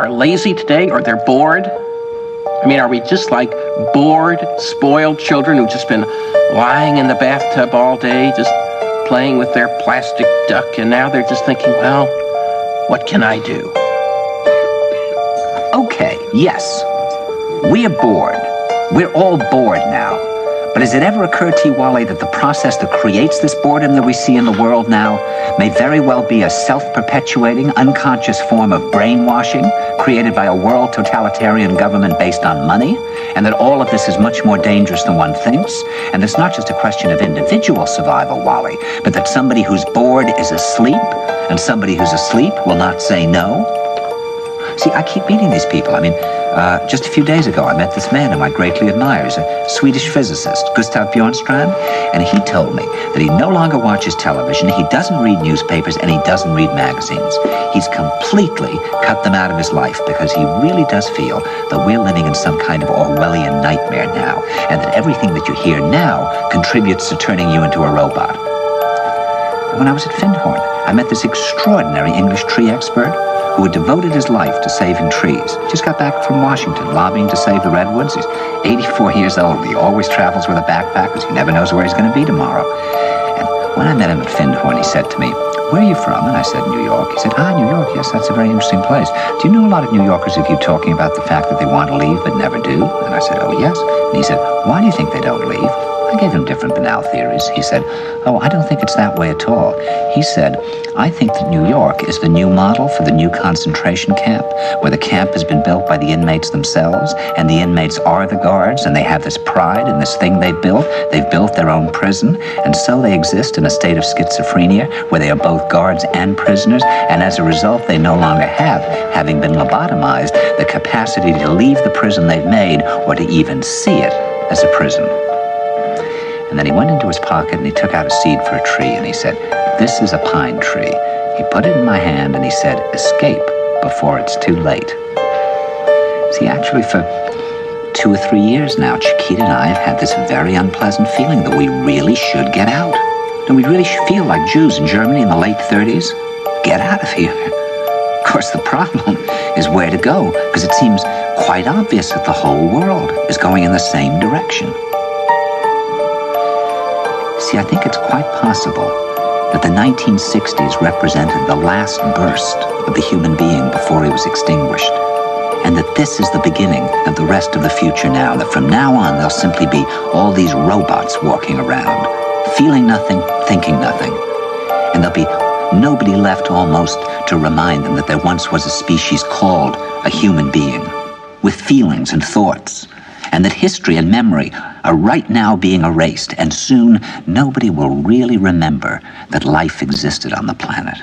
are lazy today, or they're bored? I mean, are we just like bored, spoiled children who've just been lying in the bathtub all day, just playing with their plastic duck, and now they're just thinking, well, what can I do? Okay, yes, we are bored. We're all bored now. But has it ever occurred to you, Wally, that the process that creates this boredom that we see in the world now may very well be a self-perpetuating, unconscious form of brainwashing created by a world totalitarian government based on money, and that all of this is much more dangerous than one thinks, and it's not just a question of individual survival, Wally, but that somebody who's bored is asleep, and somebody who's asleep will not say no? See, I keep meeting these people. I mean, just a few days ago, I met this man whom I greatly admire. He's a Swedish physicist, Gustav Bjornstrand, and he told me that he no longer watches television, he doesn't read newspapers, and he doesn't read magazines. He's completely cut them out of his life because he really does feel that we're living in some kind of Orwellian nightmare now, and that everything that you hear now contributes to turning you into a robot. When I was at Findhorn, I met this extraordinary English tree expert who had devoted his life to saving trees. Just got back from Washington, lobbying to save the redwoods. He's 84 years old. He always travels with a backpack because he never knows where he's going to be tomorrow. And when I met him at Findhorn, he said to me, "Where are you from?" And I said, "New York." He said, "New York, yes, that's a very interesting place. Do you know a lot of New Yorkers who keep talking about the fact that they want to leave but never do?" And I said, "Oh, yes." And he said, "Why do you think they don't leave?" I gave him different banal theories. He said, "Oh, I don't think it's that way at all." He said, "I think that New York is the new model for the new concentration camp, where the camp has been built by the inmates themselves, and the inmates are the guards, and they have this pride in this thing they've built. They've built their own prison, and so they exist in a state of schizophrenia, where they are both guards and prisoners, and as a result, they no longer have, having been lobotomized, the capacity to leave the prison they've made, or to even see it as a prison." And then he went into his pocket and he took out a seed for a tree and he said, "This is a pine tree." He put it in my hand and he said, "Escape before it's too late." See, actually for 2 or 3 years now, Chiquita and I have had this very unpleasant feeling that we really should get out. And we really should feel like Jews in Germany in the late 30s. Get out of here. Of course, the problem is where to go, because it seems quite obvious that the whole world is going in the same direction. See, I think it's quite possible that the 1960s represented the last burst of the human being before he was extinguished, and that this is the beginning of the rest of the future now, that from now on there'll simply be all these robots walking around, feeling nothing, thinking nothing, and there'll be nobody left almost to remind them that there once was a species called a human being, with feelings and thoughts, and that history and memory are right now being erased, and soon nobody will really remember that life existed on the planet.